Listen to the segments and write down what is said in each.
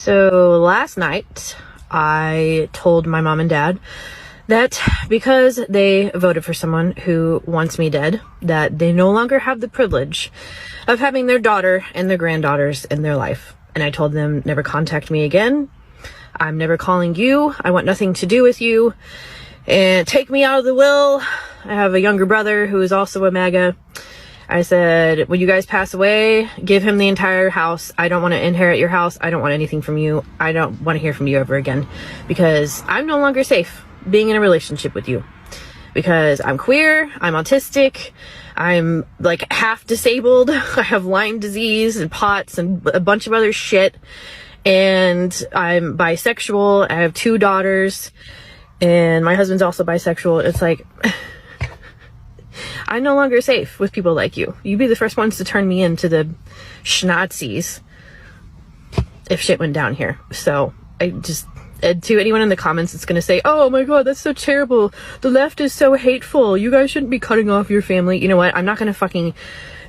So last night, I told my mom and dad that because they voted for someone who wants me dead, that they no longer have the privilege of having their daughter and their granddaughters in their life. And I told them, never contact me again. I'm never calling you. I want nothing to do with you. And take me out of the will. I have a younger brother who is also a MAGA. I said, when you guys pass away, give him the entire house. I don't want to inherit your house. I don't want anything from you. I don't want to hear from you ever again, because I'm no longer safe being in a relationship with you, because I'm queer, I'm autistic, I'm like half disabled. I have Lyme disease and POTS and a bunch of other shit. And I'm bisexual. I have 2 daughters and my husband's also bisexual. It's like, I'm no longer safe with people like you. You'd be the first ones to turn me into the Schnazis if shit went down here. So I just, to anyone in the comments that's gonna say, oh my god, that's so terrible, the left is so hateful, you guys shouldn't be cutting off your family. You know what? I'm not gonna fucking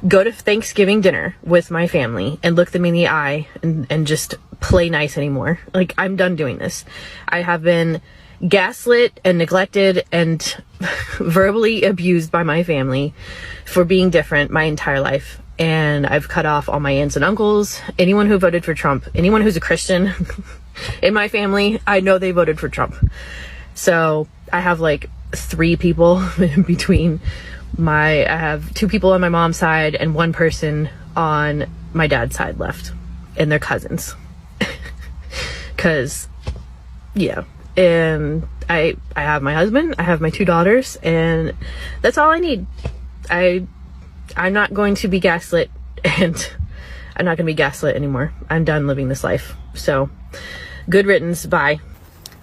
go to Thanksgiving dinner with my family and look them in the eye and just play nice anymore. Like, I'm done doing this. I have been gaslit and neglected and verbally abused by my family for being different my entire life. And I've cut off all my aunts and uncles, anyone who voted for Trump, anyone who's a Christian in my family, I know they voted for Trump. So I have like 3 people in between I have 2 people on my mom's side and 1 person on my dad's side left, and they're cousins. Cause yeah. And I have my husband, I have my 2 daughters, and that's all I need. I'm not going to be gaslit, and I'm not going to be gaslit anymore. I'm done living this life. So, good riddance. Bye.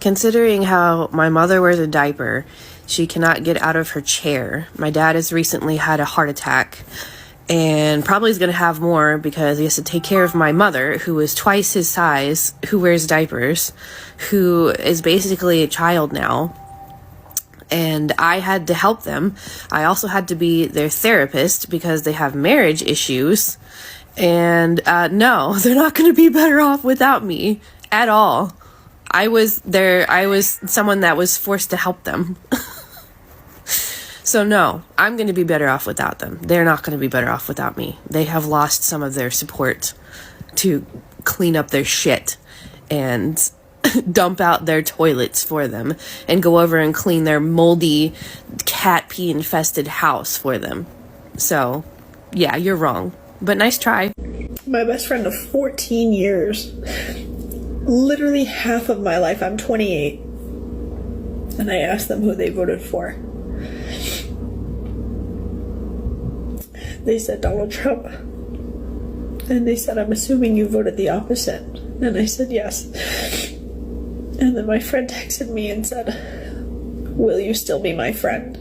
Considering how my mother wears a diaper, she cannot get out of her chair. My dad has recently had a heart attack, and probably is going to have more because he has to take care of my mother, who is twice his size, who wears diapers, who is basically a child now. And I had to help them. I also had to be their therapist because they have marriage issues. And no, they're not going to be better off without me at all. I was someone that was forced to help them. So no, I'm going to be better off without them. They're not going to be better off without me. They have lost some of their support to clean up their shit and dump out their toilets for them and go over and clean their moldy cat pee infested house for them. So yeah, you're wrong, but nice try. My best friend of 14 years, literally half of my life. I'm 28, and I asked them who they voted for. They said Donald Trump. And they said, I'm assuming you voted the opposite. And I said, yes. And then my friend texted me and said, will you still be my friend?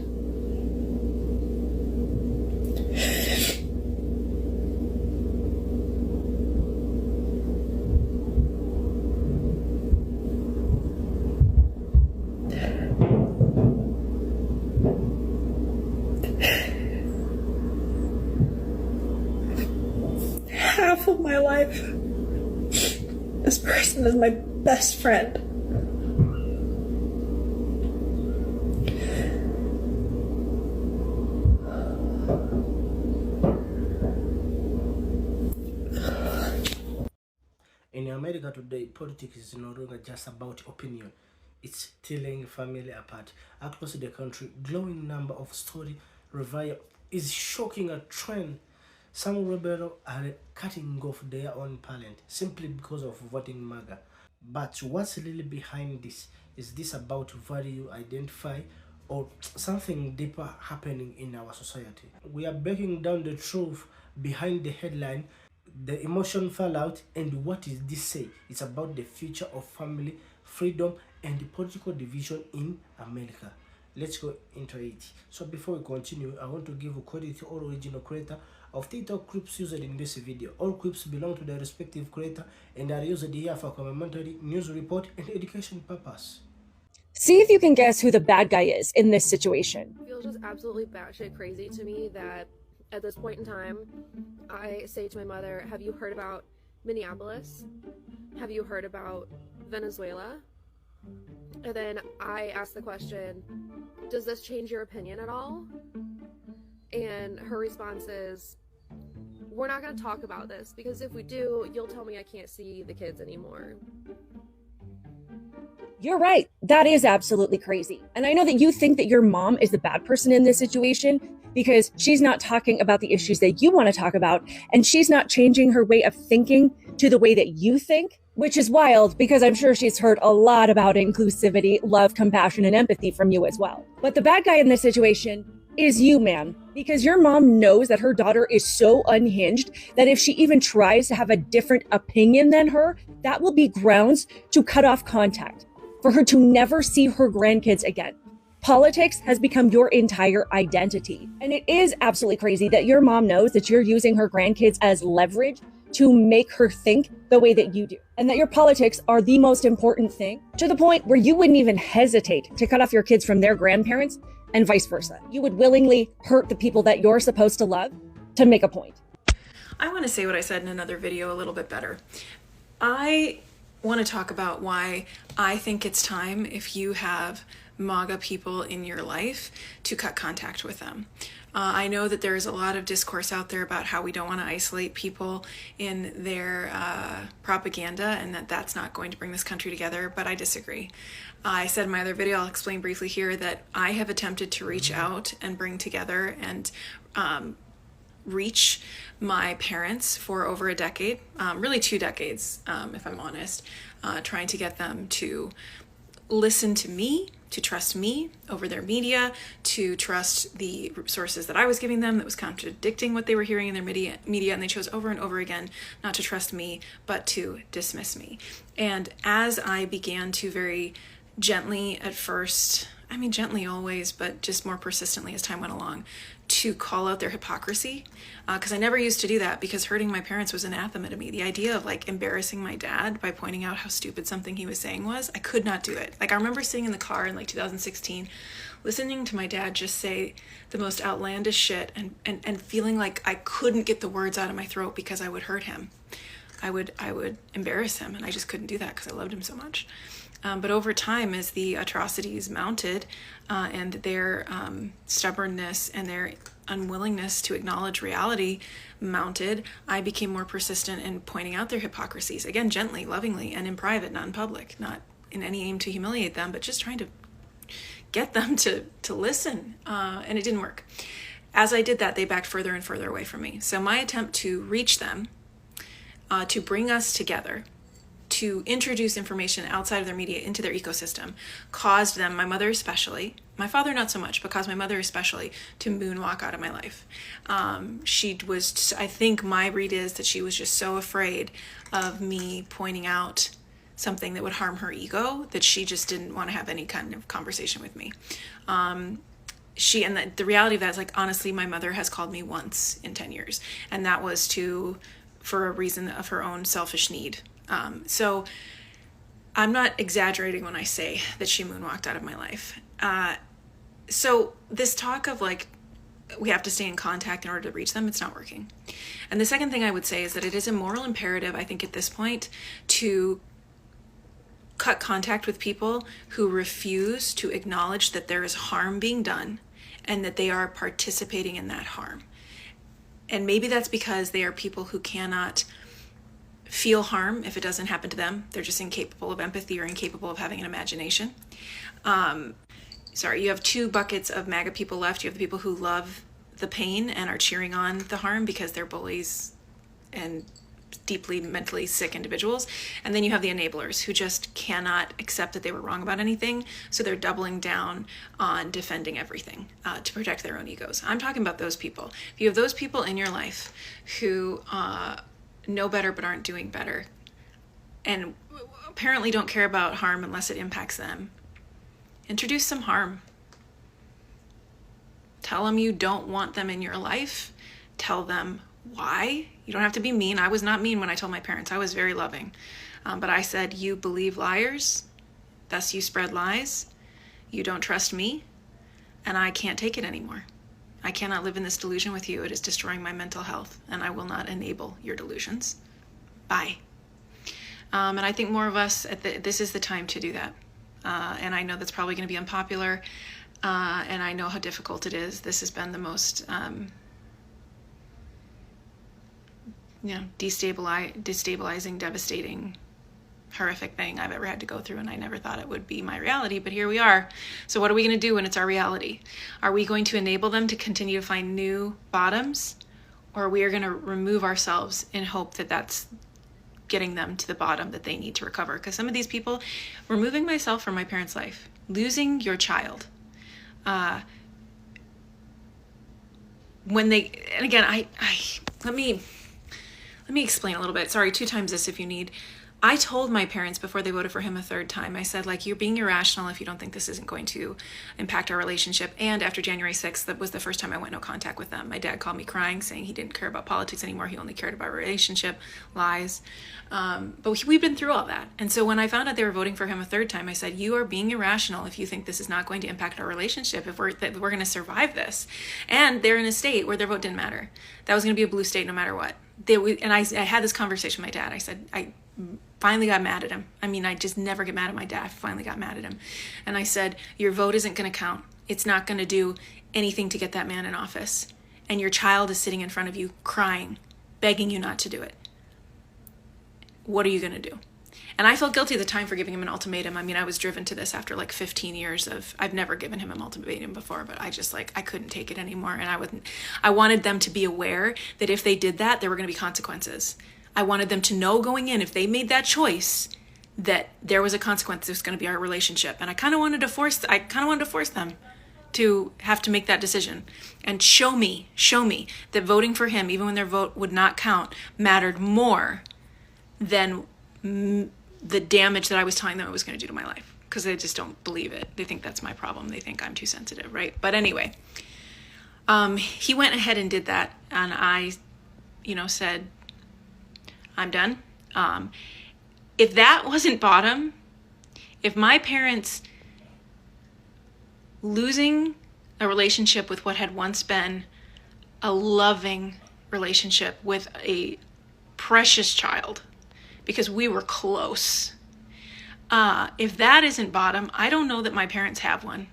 Half of my life, this person is my best friend. In America today, politics is no longer just about opinion. It's tearing family apart. Across the country, growing number of story revival is shocking a trend. Some rebels are cutting off their own parent simply because of voting MAGA. But what's really behind this? Is this about value, identify, or something deeper happening in our society? We are breaking down the truth behind the headline, the emotion fallout, and what is this say? It's about the future of family, freedom, and the political division in America. Let's go into it. So before we continue, I want to give a credit to all original creator of TikTok clips used in this video. All clips belong to their respective creator and are used here for commentary, news report, and education purpose. See if you can guess who the bad guy is in this situation. It feels just absolutely batshit crazy to me that at this point in time, I say to my mother, have you heard about Minneapolis. Have you heard about Venezuela? And then I asked the question, does this change your opinion at all? And her response is, we're not going to talk about this because if we do, you'll tell me I can't see the kids anymore. You're right. That is absolutely crazy. And I know that you think that your mom is the bad person in this situation because she's not talking about the issues that you want to talk about, and she's not changing her way of thinking to the way that you think, which is wild because I'm sure she's heard a lot about inclusivity, love, compassion, and empathy from you as well. But the bad guy in this situation is you, man, because your mom knows that her daughter is so unhinged that if she even tries to have a different opinion than her, that will be grounds to cut off contact, for her to never see her grandkids again. Politics has become your entire identity. And it is absolutely crazy that your mom knows that you're using her grandkids as leverage to make her think the way that you do, and that your politics are the most important thing, to the point where you wouldn't even hesitate to cut off your kids from their grandparents and vice versa. You would willingly hurt the people that you're supposed to love to make a point. I want to say what I said in another video a little bit better. I want to talk about why I think it's time, if you have MAGA people in your life, to cut contact with them. I know that there's a lot of discourse out there about how we don't want to isolate people in their propaganda and that that's not going to bring this country together, but I disagree. I said in my other video, I'll explain briefly here, that I have attempted to reach out and bring together and reach my parents for over a decade, really 2 decades, if I'm honest, trying to get them to listen to me, to trust me over their media, to trust the sources that I was giving them that was contradicting what they were hearing in their media, and they chose over and over again not to trust me, but to dismiss me. And as I began to very gently at first, I mean gently always, but just more persistently as time went along, to call out their hypocrisy, because I never used to do that because hurting my parents was anathema to me. The idea of like embarrassing my dad by pointing out how stupid something he was saying was, I could not do it. Like I remember sitting in the car in like 2016, listening to my dad just say the most outlandish shit and feeling like I couldn't get the words out of my throat because I would hurt him. I would embarrass him, and I just couldn't do that because I loved him so much. But over time, as the atrocities mounted and their stubbornness and their unwillingness to acknowledge reality mounted, I became more persistent in pointing out their hypocrisies, again, gently, lovingly, and in private, not in public, not in any aim to humiliate them, but just trying to get them to listen, and it didn't work. As I did that, they backed further and further away from me. So my attempt to reach them, to bring us together, to introduce information outside of their media into their ecosystem, caused them, my mother especially, my father not so much, but caused my mother especially to moonwalk out of my life. She was, I think my read is that she was just so afraid of me pointing out something that would harm her ego that she just didn't want to have any kind of conversation with me. And the reality of that is, like, honestly, my mother has called me once in 10 years, and that was for a reason of her own selfish need. So I'm not exaggerating when I say that she moonwalked out of my life. So this talk of like, we have to stay in contact in order to reach them, it's not working. And the second thing I would say is that it is a moral imperative, I think at this point, to cut contact with people who refuse to acknowledge that there is harm being done and that they are participating in that harm. And maybe that's because they are people who cannot feel harm if it doesn't happen to them. They're just incapable of empathy or incapable of having an imagination. You have 2 buckets of MAGA people left. You have the people who love the pain and are cheering on the harm because they're bullies and deeply mentally sick individuals. And then you have the enablers who just cannot accept that they were wrong about anything. So they're doubling down on defending everything to protect their own egos. I'm talking about those people. If you have those people in your life who know better but aren't doing better, and apparently don't care about harm unless it impacts them, introduce some harm. Tell them you don't want them in your life. Tell them why. You don't have to be mean. I was not mean when I told my parents. I was very loving. But I said, you believe liars, thus you spread lies. You don't trust me, and I can't take it anymore. I cannot live in this delusion with you. It is destroying my mental health, and I will not enable your delusions. Bye. And I think more of us, this is the time to do that. And I know that's probably going to be unpopular. And I know how difficult it is. This has been the most, destabilizing, devastating, horrific thing I've ever had to go through, and I never thought it would be my reality, but here we are. So what are we going to do when it's our reality? Are we going to enable them to continue to find new bottoms, or are we going to remove ourselves in hope that that's getting them to the bottom that they need to recover? Because some of these people, removing myself from my parents' life, losing your child, when they, and again, let me explain a little bit. Sorry, 2 times this if you need. I told my parents before they voted for him a 3rd time, I said, like, you're being irrational if you don't think this isn't going to impact our relationship. And after January 6th, that was the first time I went no contact with them. My dad called me crying, saying he didn't care about politics anymore. He only cared about relationship, lies. But we've been through all that. And so when I found out they were voting for him a 3rd time, I said, you are being irrational if you think this is not going to impact our relationship, if we're going to survive this. And they're in a state where their vote didn't matter. That was going to be a blue state no matter what. And I had this conversation with my dad. I said, I finally got mad at him. I mean, I just never get mad at my dad. I finally got mad at him. And I said, your vote isn't going to count. It's not going to do anything to get that man in office. And your child is sitting in front of you crying, begging you not to do it. What are you going to do? And I felt guilty at the time for giving him an ultimatum. I mean, I was driven to this after like 15 years of, I've never given him an ultimatum before, but I just I couldn't take it anymore. And I wanted them to be aware that if they did that, there were going to be consequences. I wanted them to know going in, if they made that choice, that there was a consequence. There's going to be our relationship. And I kind of wanted to force them to have to make that decision and show me that voting for him, even when their vote would not count, mattered more than the damage that I was telling them it was going to do to my life, because they just don't believe it. They think that's my problem. They think I'm too sensitive, right? But anyway, he went ahead and did that, and I, said, I'm done. If that wasn't bottom, if my parents losing a relationship with what had once been a loving relationship with a precious child, because we were close. If that isn't bottom, I don't know that my parents have one.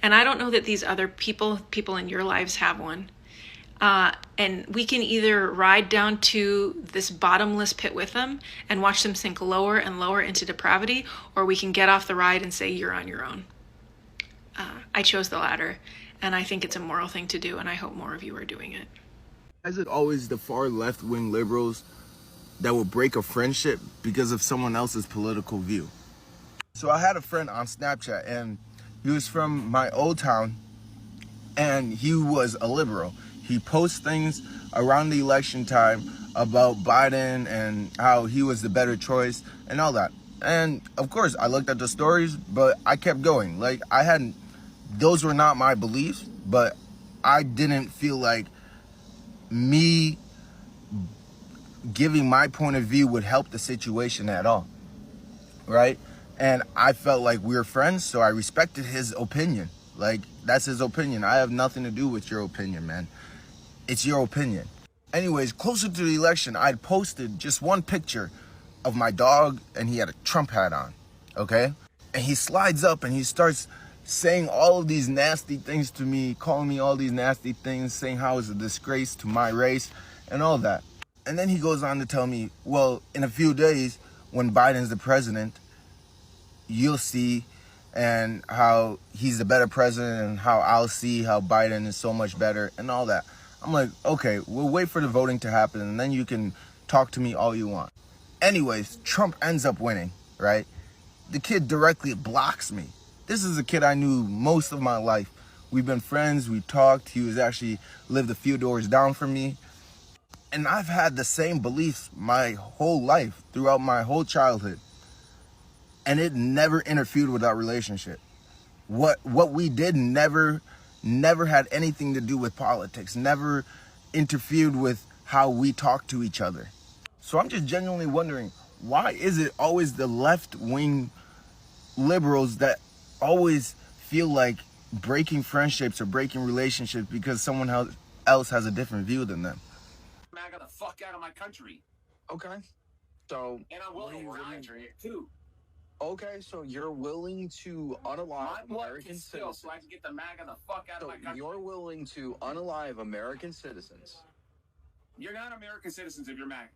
And I don't know that these other people in your lives have one. And we can either ride down to this bottomless pit with them and watch them sink lower and lower into depravity, or we can get off the ride and say, you're on your own. I chose the latter, and I think it's a moral thing to do, and I hope more of you are doing it. Is it always the far left-wing liberals that will break a friendship because of someone else's political view? So I had a friend on Snapchat, and he was from my old town, and he was a liberal. He posts things around the election time about Biden and how he was the better choice and all that. And of course, I looked at the stories, but I kept going. Those were not my beliefs, but I didn't feel like me giving my point of view would help the situation at all, right? And I felt like we were friends, so I respected his opinion. That's his opinion. I have nothing to do with your opinion, man. It's your opinion. Anyways, closer to the election, I'd posted just one picture of my dog, and he had a Trump hat on, okay? And he slides up and he starts saying all of these nasty things to me, calling me all these nasty things, saying how it's a disgrace to my race and all that. And then he goes on to tell me, well, in a few days, when Biden's the president, you'll see, and how he's the better president, and how I'll see how Biden is so much better and all that. I'm like, okay, we'll wait for the voting to happen, and then you can talk to me all you want. Anyways, Trump ends up winning, right? The kid directly blocks me. This is a kid I knew most of my life. We've been friends, we talked. He was actually lived a few doors down from me. And I've had the same beliefs my whole life, throughout my whole childhood. And it never interfered with our relationship. What we did never had anything to do with politics, never interfered with how we talk to each other. So I'm just genuinely wondering, why is it always the left-wing liberals that always feel like breaking friendships or breaking relationships because someone else has a different view than them? MAGA the fuck out of my country. Okay. So, And I'm what are willing you to willing ride it too. Okay, so you're willing to unalive My blood American can spill citizens. so I can get the MAGA the fuck out of So my country. you're willing to unalive American citizens. You're not American citizens if you're MAGA.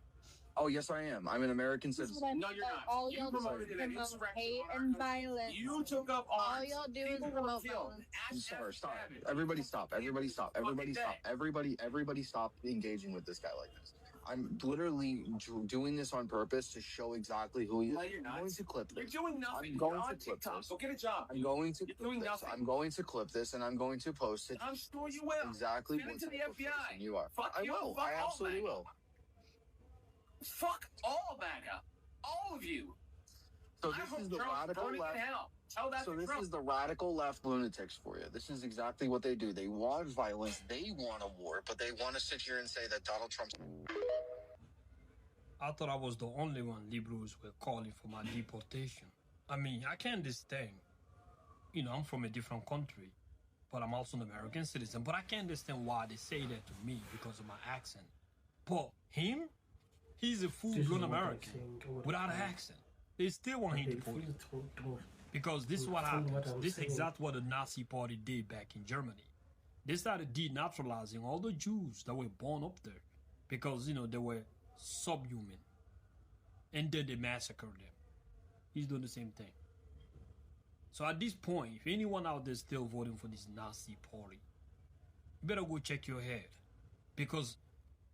Oh, yes, I am. I'm an American citizen. No, you're not. All You y'all promoted do an is promote insurrection hate on our and country. violence. You took up arms. All y'all do is People were promote killed. violence. Sorry, stop. Everybody stop. Everybody stop. Everybody stop. Everybody stop engaging with this guy like this. I'm literally doing this on purpose to show exactly who he is. No, you're not. I'm going to clip You're this. doing nothing. I'm going You're on to clip TikTok. this. Go get a job. I'm going to You're clip doing this. nothing. I'm going to clip this and I'm going to post it. I'm sure you will. Exactly Send it what to the type of FBI. person you are. Fuck I you. will. Fuck I all absolutely MAGA. will. Fuck all MAGA. All of you. So I this hope is the Trump's radical burning left. in hell. Tell that So to this Trump. is the radical left lunatics for you. This is exactly what they do. They want violence. They want a war, but they want to sit here and say that Donald Trump's. I thought I was the only one liberals were calling for my deportation. I mean, I can't understand. You know, I'm from a different country, but I'm also an American citizen. But I can't understand why they say that to me because of my accent. But him, he's a full-blown American without an accent. They still want him deported. Because this is what happens. This is exactly what the Nazi party did back in Germany. They started denaturalizing all the Jews that were born up there because, you know, they were subhuman. And then they massacred them. He's doing the same thing. So at this point, if anyone out there still voting for this Nazi party, you better go check your head. Because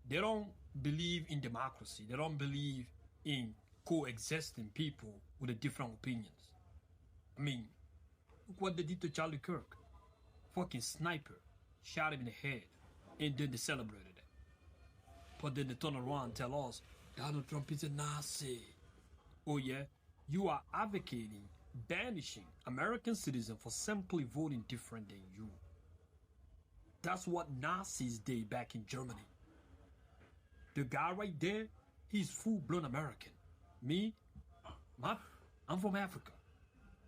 they don't believe in democracy. They don't believe in coexisting people with a different opinions. I mean, look what they did to Charlie Kirk. Fucking sniper. Shot him in the head. And then they celebrated it. But then they turn around and tell us, Donald Trump is a Nazi. Oh yeah? You are advocating banishing American citizens for simply voting different than you. That's what Nazis did back in Germany. The guy right there, he's full-blown American. Me, I'm from Africa.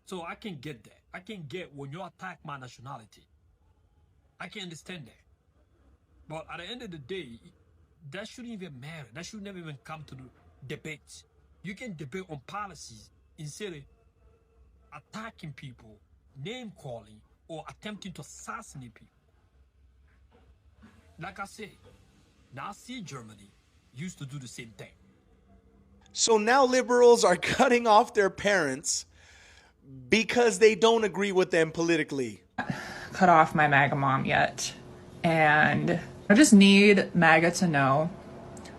So I can get that. I can get when you attack my nationality. I can understand that. But at the end of the day, that shouldn't even matter. That should never even come to the debate. You can debate on policies instead of attacking people, name-calling, or attempting to assassinate people. Like I said, Nazi Germany used to do the same thing. So now liberals are cutting off their parents because they don't agree with them politically. Cut off my MAGA mom yet. And I just need MAGA to know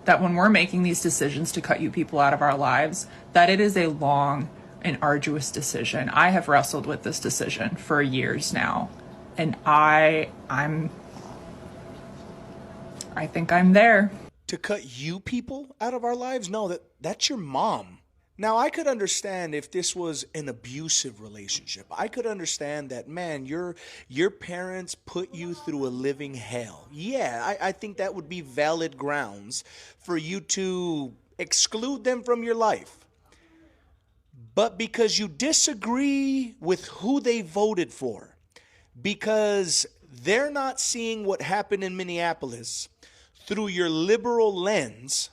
that when we're making these decisions to cut you people out of our lives, that it is a long and arduous decision. I have wrestled with this decision for years now. And I think I'm there. To cut you people out of our lives? No, that's your mom. Now, I could understand if this was an abusive relationship. I could understand that, man, your parents put you through a living hell. Yeah, I think that would be valid grounds for you to exclude them from your life. But because you disagree with who they voted for, because they're not seeing what happened in Minneapolis through your liberal lens,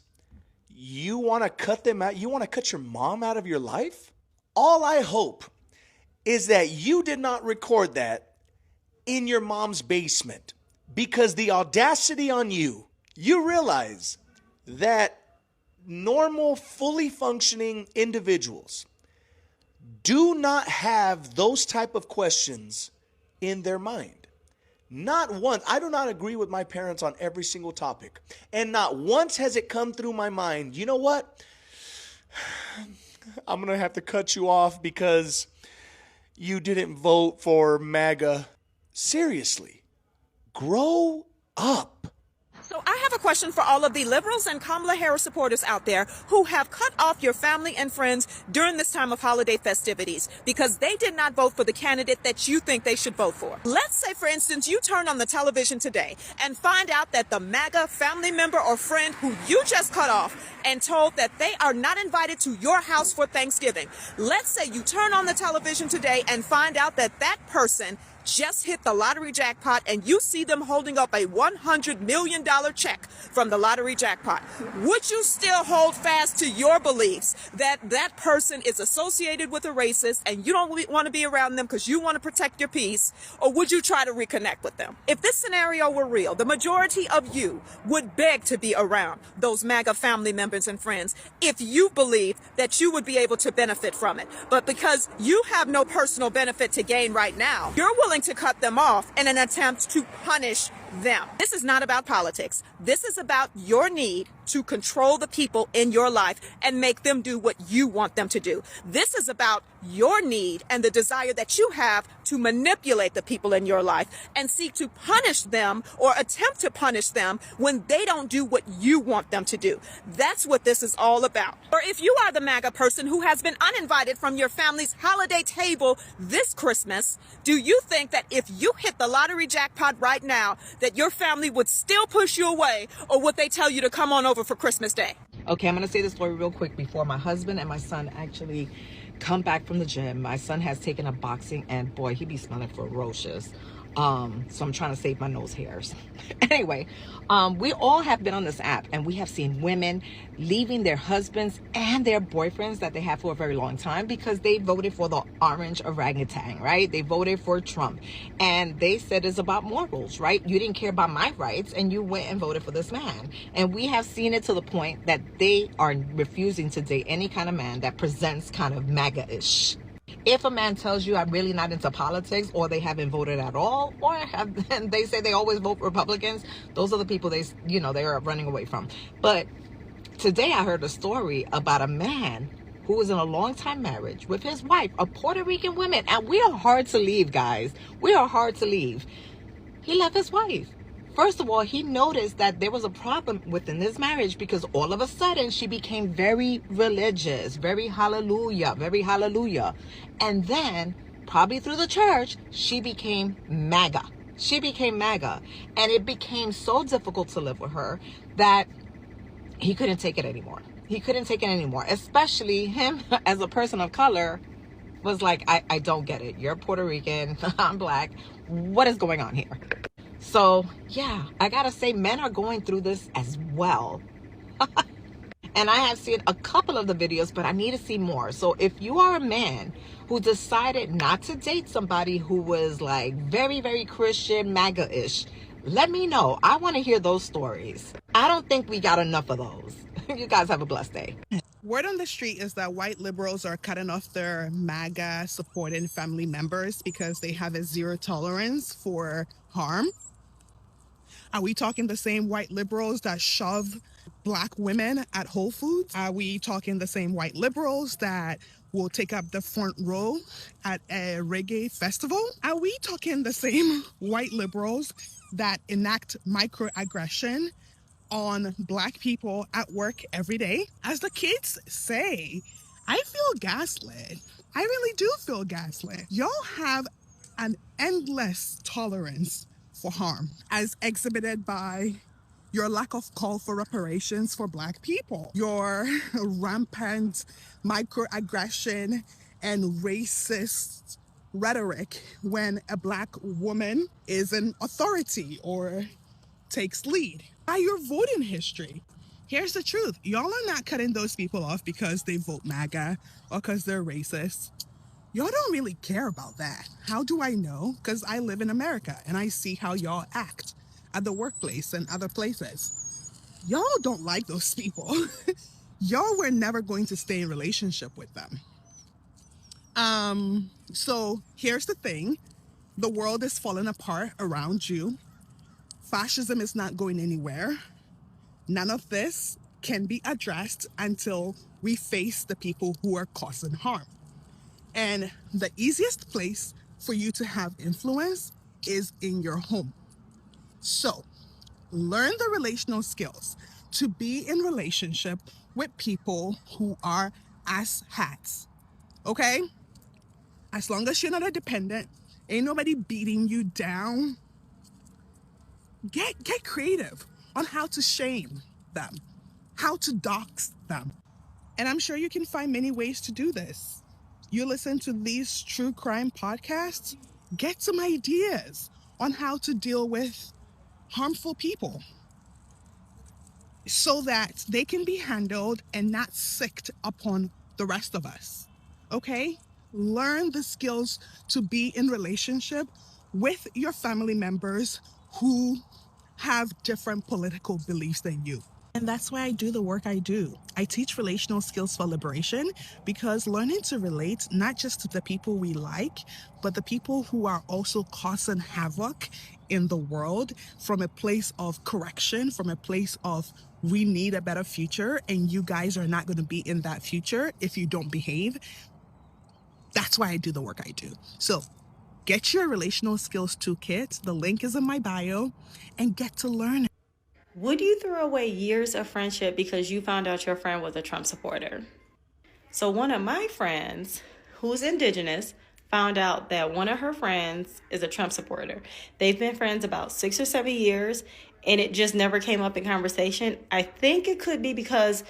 you want to cut them out? You want to cut your mom out of your life? All I hope is that you did not record that in your mom's basement, because the audacity on you realize that normal, fully functioning individuals do not have those type of questions in their mind. Not once. I do not agree with my parents on every single topic. And not once has it come through my mind, you know what? I'm going to have to cut you off because you didn't vote for MAGA. Seriously, grow up. So I have a question for all of the liberals and Kamala Harris supporters out there who have cut off your family and friends during this time of holiday festivities because they did not vote for the candidate that you think they should vote for. Let's say, for instance, you turn on the television today and find out that the MAGA family member or friend who you just cut off and told that they are not invited to your house for Thanksgiving. Let's say you turn on the television today and find out that that person just hit the lottery jackpot and you see them holding up a $100 million check from the lottery jackpot, would you still hold fast to your beliefs that that person is associated with a racist and you don't want to be around them because you want to protect your peace, or would you try to reconnect with them? If this scenario were real, the majority of you would beg to be around those MAGA family members and friends if you believe that you would be able to benefit from it. But because you have no personal benefit to gain right now, you're willing to cut them off in an attempt to punish them. This is not about politics. This is about your need to control the people in your life and make them do what you want them to do. This is about your need and the desire that you have to manipulate the people in your life and seek to punish them or attempt to punish them when they don't do what you want them to do. That's what this is all about. Or if you are the MAGA person who has been uninvited from your family's holiday table this Christmas, do you think that if you hit the lottery jackpot right now, that your family would still push you away, or would they tell you to come on over for Christmas Day? Okay, I'm going to say the story real quick before my husband and my son actually come back from the gym. My son has taken up boxing, and boy, he be smelling ferocious. So I'm trying to save my nose hairs. Anyway, we all have been on this app, and we have seen women leaving their husbands and their boyfriends that they have for a very long time because they voted for the orange orangutan, right? They voted for Trump, and they said it's about morals, right? You didn't care about my rights, and you went and voted for this man. And we have seen it to the point that they are refusing to date any kind of man that presents kind of MAGA-ish. If a man tells you I'm really not into politics, or they haven't voted at all, or and they say they always vote Republicans, those are the people they are running away from. But today I heard a story about a man who was in a long-time marriage with his wife, a Puerto Rican woman, and we are hard to leave, guys. We are hard to leave. He left his wife. First of all, he noticed that there was a problem within this marriage because all of a sudden she became very religious, very hallelujah. And then, probably through the church, she became MAGA. And it became so difficult to live with her that he couldn't take it anymore. Especially him as a person of color was like, I don't get it. You're Puerto Rican, I'm black. What is going on here? So, yeah, I gotta say, men are going through this as well. And I have seen a couple of the videos, but I need to see more. So if you are a man who decided not to date somebody who was like very, very Christian, MAGA-ish, let me know. I want to hear those stories. I don't think we got enough of those. You guys have a blessed day. Word on the street is that white liberals are cutting off their MAGA supporting family members because they have a zero tolerance for harm. Are we talking the same white liberals that shove black women at Whole Foods? Are we talking the same white liberals that will take up the front row at a reggae festival? Are we talking the same white liberals that enact microaggression on black people at work every day? As the kids say, I feel gaslit. I really do feel gaslit. Y'all have an endless tolerance for harm, as exhibited by your lack of call for reparations for black people, your rampant microaggression and racist rhetoric when a black woman is an authority or takes lead. By your voting history, here's the truth. Y'all are not cutting those people off because they vote MAGA or because they're racist. Y'all don't really care about that. How do I know? Because I live in America and I see how y'all act at the workplace and other places. Y'all don't like those people. Y'all were never going to stay in relationship with them. So here's the thing. The world is falling apart around you. Fascism is not going anywhere. None of this can be addressed until we face the people who are causing harm. And the easiest place for you to have influence is in your home. So, learn the relational skills to be in relationship with people who are asshats. Okay? As long as you're not a dependent, ain't nobody beating you down. Get creative on how to shame them, how to dox them. And I'm sure you can find many ways to do this. You listen to these true crime podcasts, get some ideas on how to deal with harmful people so that they can be handled and not sicked upon the rest of us. Okay? Learn the skills to be in relationship with your family members who have different political beliefs than you. And that's why I do the work I do. I teach relational skills for liberation because learning to relate not just to the people we like, but the people who are also causing havoc in the world from a place of correction, from a place of we need a better future and you guys are not going to be in that future if you don't behave. That's why I do the work I do. So get your relational skills toolkit. The link is in my bio and get to learn. Would you throw away years of friendship because you found out your friend was a Trump supporter? So one of my friends, who's indigenous, found out that one of her friends is a Trump supporter. They've been friends about 6 or 7 years, and it just never came up in conversation. I think it could be because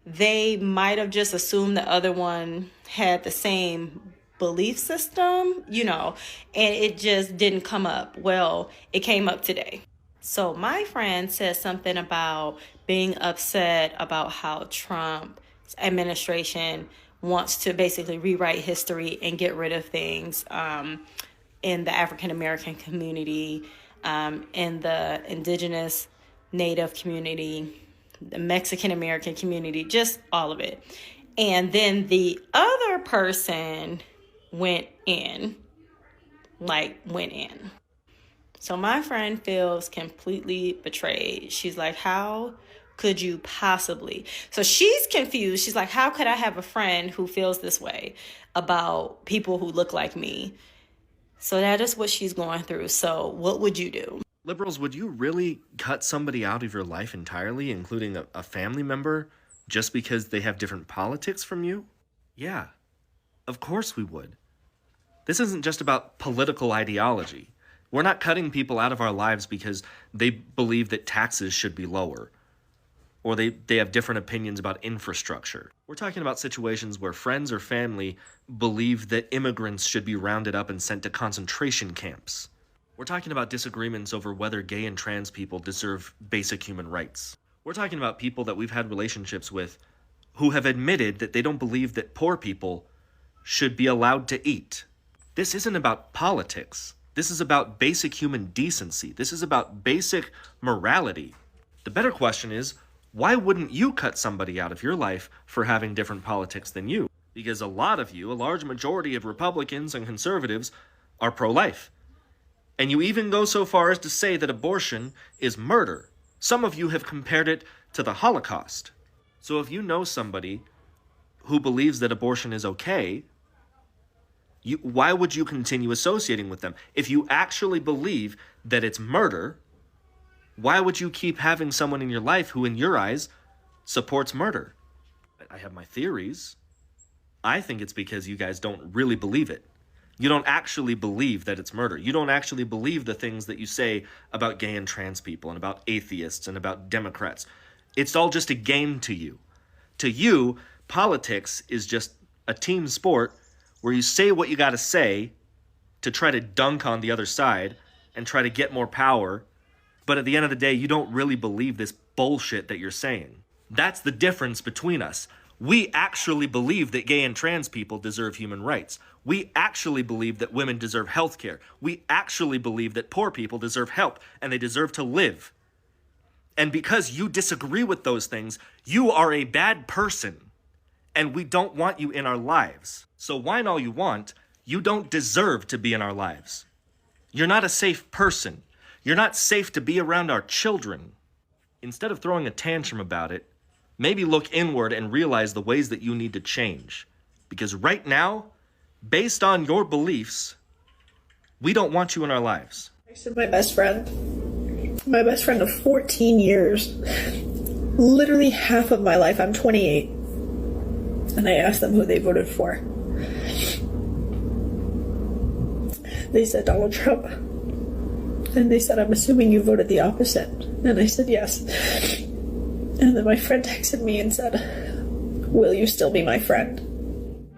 they might have just assumed the other one had the same belief system, and it just didn't come up. Well, it came up today. So my friend said something about being upset about how Trump's administration wants to basically rewrite history and get rid of things in the African American community, in the indigenous Native community, the Mexican American community, just all of it. And then the other person went in. So my friend feels completely betrayed. She's like, how could you possibly? So she's confused. She's like, how could I have a friend who feels this way about people who look like me? So that is what she's going through. So what would you do? Liberals, would you really cut somebody out of your life entirely, including a family member, just because they have different politics from you? Yeah, of course we would. This isn't just about political ideology. We're not cutting people out of our lives because they believe that taxes should be lower, or they have different opinions about infrastructure. We're talking about situations where friends or family believe that immigrants should be rounded up and sent to concentration camps. We're talking about disagreements over whether gay and trans people deserve basic human rights. We're talking about people that we've had relationships with who have admitted that they don't believe that poor people should be allowed to eat. This isn't about politics. This is about basic human decency. This is about basic morality. The better question is, why wouldn't you cut somebody out of your life for having different politics than you? Because a lot of you, a large majority of Republicans and conservatives, are pro-life. And you even go so far as to say that abortion is murder. Some of you have compared it to the Holocaust. So if you know somebody who believes that abortion is okay, why would you continue associating with them? If you actually believe that it's murder, why would you keep having someone in your life who, in your eyes, supports murder? I have my theories. I think it's because you guys don't really believe it. You don't actually believe that it's murder. You don't actually believe the things that you say about gay and trans people and about atheists and about Democrats. It's all just a game to you. To you, politics is just a team sport where you say what you got to say to try to dunk on the other side and try to get more power, but at the end of the day, you don't really believe this bullshit that you're saying. That's the difference between us. We actually believe that gay and trans people deserve human rights. We actually believe that women deserve health care. We actually believe that poor people deserve help and they deserve to live. And because you disagree with those things, you are a bad person. And we don't want you in our lives. So whine all you want, you don't deserve to be in our lives. You're not a safe person. You're not safe to be around our children. Instead of throwing a tantrum about it, maybe look inward and realize the ways that you need to change. Because right now, based on your beliefs, we don't want you in our lives. I said my best friend of 14 years, literally half of my life. I'm 28. And I asked them who they voted for. They said Donald Trump. And they said, I'm assuming you voted the opposite. And I said, yes. And then my friend texted me and said, will you still be my friend?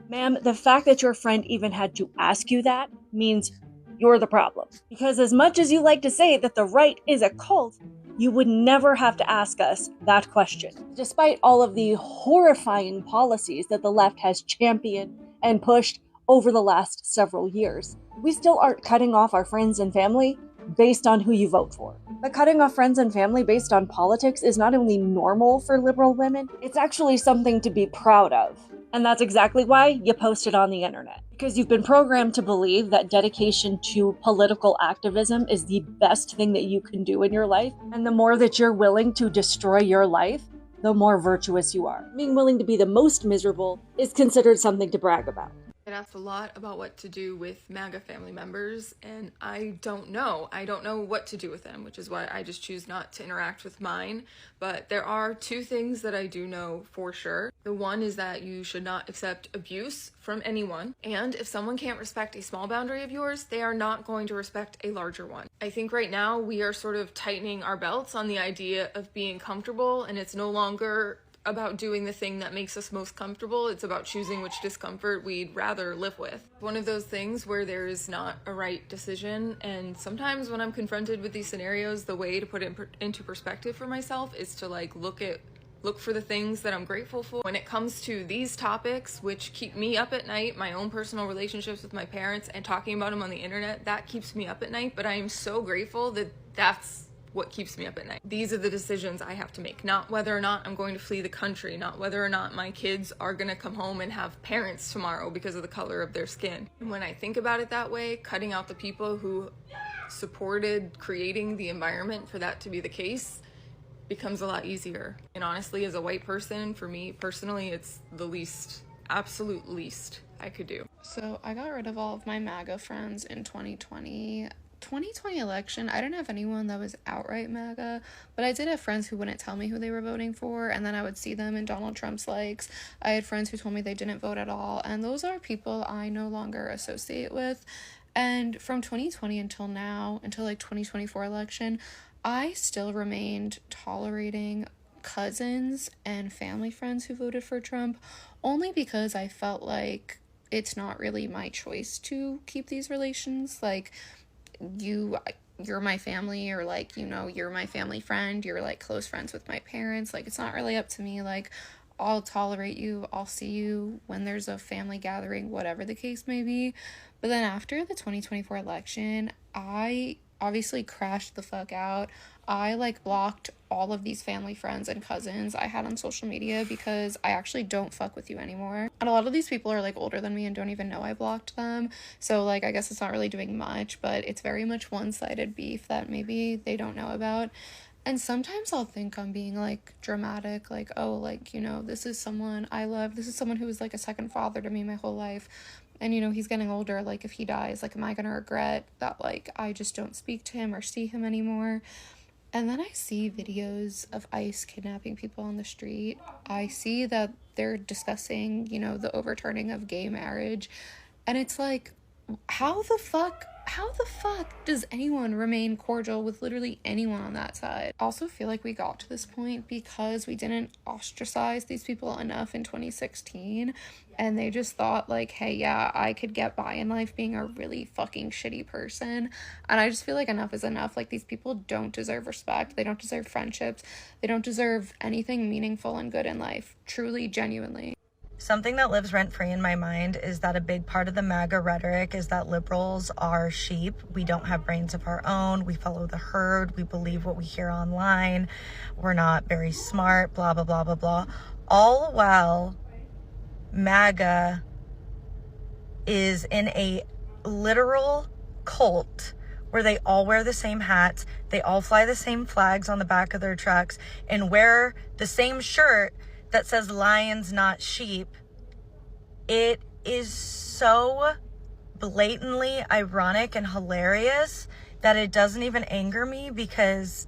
Ma'am, the fact that your friend even had to ask you that means you're the problem. Because as much as you like to say that the right is a cult, you would never have to ask us that question. Despite all of the horrifying policies that the left has championed and pushed over the last several years, we still aren't cutting off our friends and family based on who you vote for. But cutting off friends and family based on politics is not only normal for liberal women, it's actually something to be proud of. And that's exactly why you post it on the internet. Because you've been programmed to believe that dedication to political activism is the best thing that you can do in your life. And the more that you're willing to destroy your life, the more virtuous you are. Being willing to be the most miserable is considered something to brag about. I've been asked a lot about what to do with MAGA family members, and I don't know. I don't know what to do with them, which is why I just choose not to interact with mine. But there are two things that I do know for sure. The one is that you should not accept abuse from anyone, and if someone can't respect a small boundary of yours, they are not going to respect a larger one. I think right now we are sort of tightening our belts on the idea of being comfortable, and it's no longer about doing the thing that makes us most comfortable. It's about choosing which discomfort we'd rather live with. One of those things where there is not a right decision, and sometimes when I'm confronted with these scenarios, the way to put it into perspective for myself is to look for the things that I'm grateful for. When it comes to these topics, which keep me up at night, my own personal relationships with my parents and talking about them on the internet, that keeps me up at night, but I am so grateful that that's what keeps me up at night. These are the decisions I have to make, not whether or not I'm going to flee the country, not whether or not my kids are gonna come home and have parents tomorrow because of the color of their skin. And when I think about it that way, cutting out the people who supported creating the environment for that to be the case becomes a lot easier. And honestly, as a white person, for me personally, it's the absolute least I could do. So I got rid of all of my MAGA friends in 2020 election. I didn't have anyone that was outright MAGA, but I did have friends who wouldn't tell me who they were voting for, and then I would see them in Donald Trump's likes. I had friends who told me they didn't vote at all, and those are people I no longer associate with. And from 2020 until now, until like 2024 election, I still remained tolerating cousins and family friends who voted for Trump, only because I felt like it's not really my choice to keep these relations. Like, you're my family, or like, you know, you're my family friend, you're like close friends with my parents. Like, it's not really up to me. Like, I'll tolerate you, I'll see you when there's a family gathering, whatever the case may be. But then after the 2024 election, I obviously crashed the fuck out. I like blocked all of these family friends and cousins I had on social media because I actually don't fuck with you anymore. And a lot of these people are like older than me and don't even know I blocked them. So like, I guess it's not really doing much, but it's very much one-sided beef that maybe they don't know about. And sometimes I'll think I'm being like dramatic, like, oh, like, you know, this is someone I love. This is someone who was like a second father to me my whole life. And, you know, he's getting older. Like, if he dies, like, am I gonna regret that, like, I just don't speak to him or see him anymore? And then I see videos of ICE kidnapping people on the street. I see that they're discussing, you know, the overturning of gay marriage. And it's like, how the fuck does anyone remain cordial with literally anyone on that side? I also feel like we got to this point because we didn't ostracize these people enough in 2016, and they just thought like, hey, yeah, I could get by in life being a really fucking shitty person. And I just feel like enough is enough. Like, these people don't deserve respect. They don't deserve friendships. They don't deserve anything meaningful and good in life. Truly, genuinely. Something that lives rent-free in my mind is that a big part of the MAGA rhetoric is that liberals are sheep. We don't have brains of our own. We follow the herd. We believe what we hear online. We're not very smart, blah, blah, blah, blah, blah. All while MAGA is in a literal cult where they all wear the same hats, they all fly the same flags on the back of their trucks, and wear the same shirt that says lions, not sheep. It is so blatantly ironic and hilarious that it doesn't even anger me, because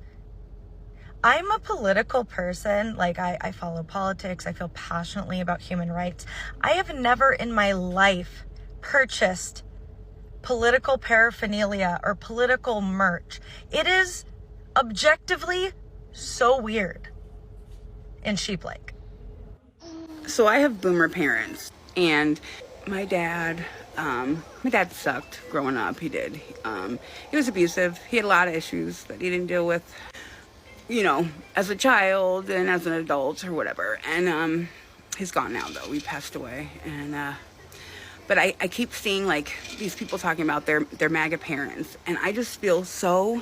I'm a political person. Like, I follow politics. I feel passionately about human rights. I have never in my life purchased political paraphernalia or political merch. It is objectively so weird and sheep-like. So I have boomer parents, and my dad My dad sucked growing up. He did. He was abusive. He had a lot of issues that he didn't deal with, you know, as a child and as an adult or whatever. And he's gone now, though. He passed away. And but I keep seeing like these people talking about their MAGA parents, and I just feel so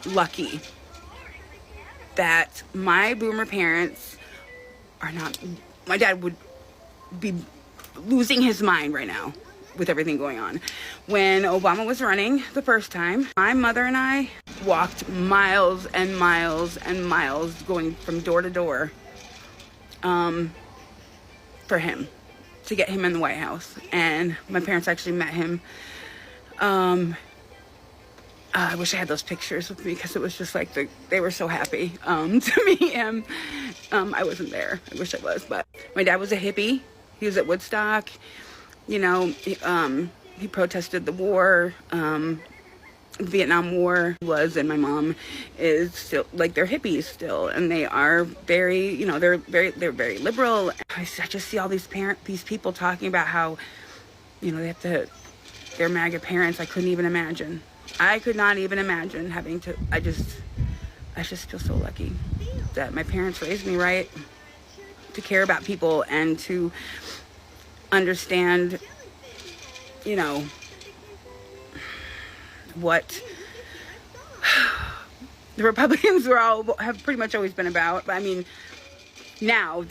lucky that my boomer parents are not. My dad would be losing his mind right now with everything going on. When Obama was running the first time, my mother and I walked miles and miles and miles going from door to door for him, to get him in the White House. And my parents actually met him. I wish I had those pictures with me, because it was just like they were so happy to meet him. I wasn't there. I wish I was. But my dad was a hippie. He was at Woodstock. You know, he protested the war, the Vietnam War was, and my mom is still, like, they're hippies still, and they are very, you know, they're very liberal. I just see all these people talking about how, you know, they're MAGA parents. I couldn't even imagine. I could not even imagine having to. I just feel so lucky that my parents raised me right, to care about people and to understand, you know, what the Republicans have pretty much always been about. But I mean, now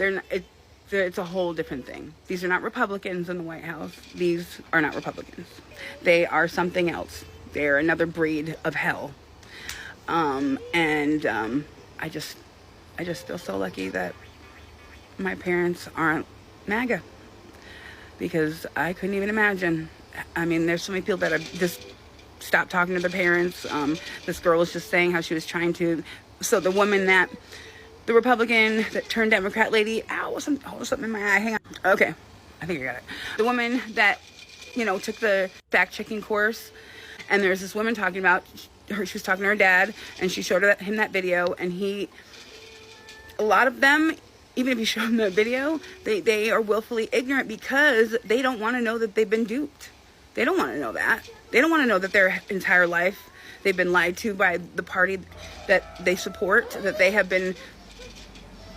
it's a whole different thing. These are not Republicans in the White House. These are not Republicans. They are something else. They're another breed of hell. I just feel so lucky that my parents aren't MAGA, because I couldn't even imagine. I mean, there's so many people that have just stopped talking to their parents. This girl was just saying how she was trying to. So the Republican that turned Democrat lady. Ow, something in my eye. Hang on. Okay, I think I got it. The woman that, you know, took the fact-checking course, and there's this woman talking about her. She was talking to her dad, and she showed him that video, and a lot of them, even if you show them the video, they are willfully ignorant, because they don't want to know that they've been duped. They don't want to know that. They don't want to know that their entire life they've been lied to by the party that they support, that they have been,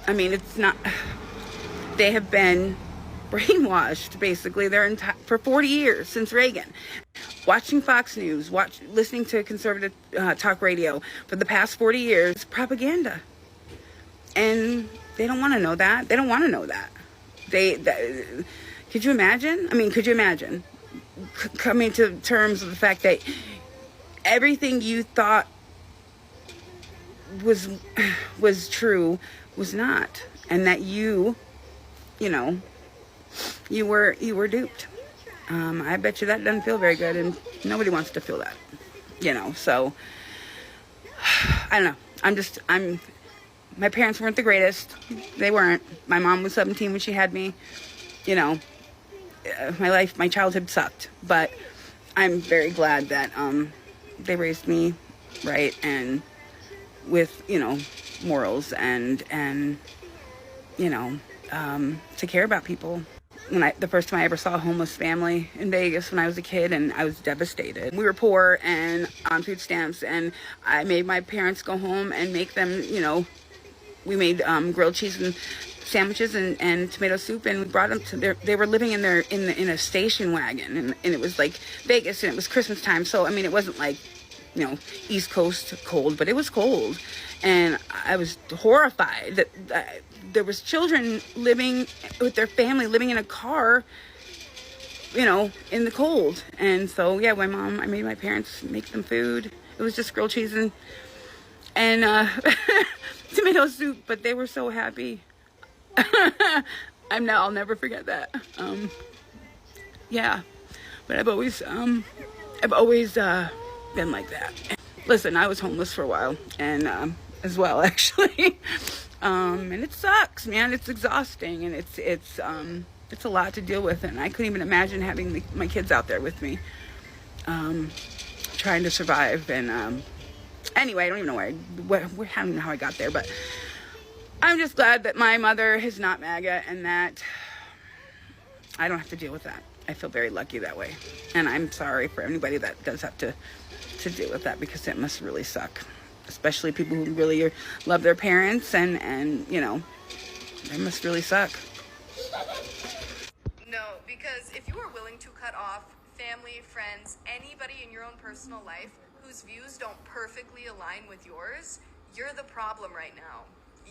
I mean, they have been brainwashed, basically, for 40 years, since Reagan. Watching Fox News, listening to conservative talk radio for the past 40 years, propaganda. And they don't want to know that. They don't want to know that. Could you imagine? I mean, could you imagine coming to terms with the fact that everything you thought was true was not, and that you know, you were duped. I bet you that doesn't feel very good, and nobody wants to feel that, you know. So I don't know. My parents weren't the greatest. They weren't. My mom was 17 when she had me. You know, my childhood sucked, but I'm very glad that they raised me right, and with, you know, morals and you know, to care about people. The first time I ever saw a homeless family in Vegas when I was a kid, and I was devastated. We were poor and on food stamps, and I made my parents go home and make them, you know, we made grilled cheese and sandwiches and tomato soup, and we brought them to they were living in a station wagon, and it was like Vegas, and it was Christmas time, so I mean, it wasn't like, you know, East Coast cold, but it was cold, and I was horrified that there was children living with their family, living in a car, you know, in the cold. And so, yeah, I made my parents make them food. It was just grilled cheese and tomato soup, but they were so happy. I'll never forget that. Yeah, but I've always been like that. Listen, I was homeless for a while, and as well, actually. And it sucks, man. It's exhausting, and it's a lot to deal with, and I couldn't even imagine having my kids out there with me, trying to survive. And anyway, I don't even know I don't know how I got there, but I'm just glad that my mother is not MAGA, and that I don't have to deal with that. I feel very lucky that way. And I'm sorry for anybody that does have to deal with that, because it must really suck. Especially people who really love their parents, and you know, it must really suck. No, because if you are willing to cut off family, friends, anybody in your own personal life whose views don't perfectly align with yours, you're the problem right now.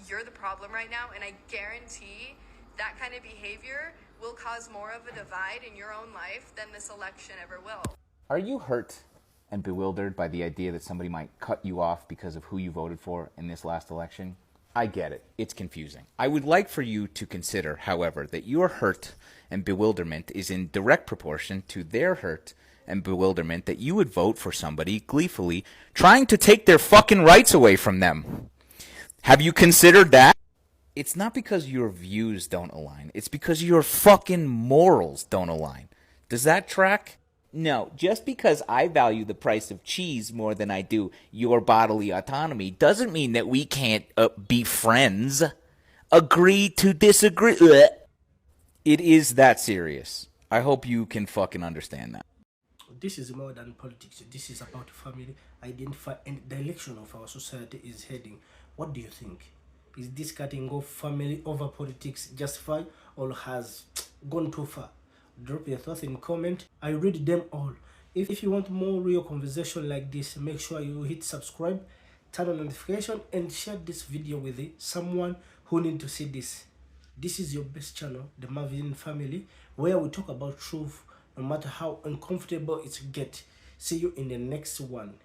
You're the problem right now, and I guarantee that kind of behavior will cause more of a divide in your own life than this election ever will. Are you hurt and bewildered by the idea that somebody might cut you off because of who you voted for in this last election? I get it. It's confusing. I would like for you to consider, however, that your hurt and bewilderment is in direct proportion to their hurt and bewilderment that you would vote for somebody gleefully trying to take their fucking rights away from them. Have you considered that? It's not because your views don't align. It's because your fucking morals don't align. Does that track? No, just because I value the price of cheese more than I do your bodily autonomy doesn't mean that we can't be friends. Agree to disagree. Ugh. It is that serious. I hope you can fucking understand that. This is more than politics. This is about family, identify, and the direction of our society is heading. What do you think? Is this cutting off family over politics justified, or has gone too far? Drop your thoughts in comment. I read them all. If you want more real conversation like this, make sure you hit subscribe, turn on notification, and share this video with someone who need to see this. This is your best channel, the Marvin Family, where we talk about truth no matter how uncomfortable it gets. See you in the next one.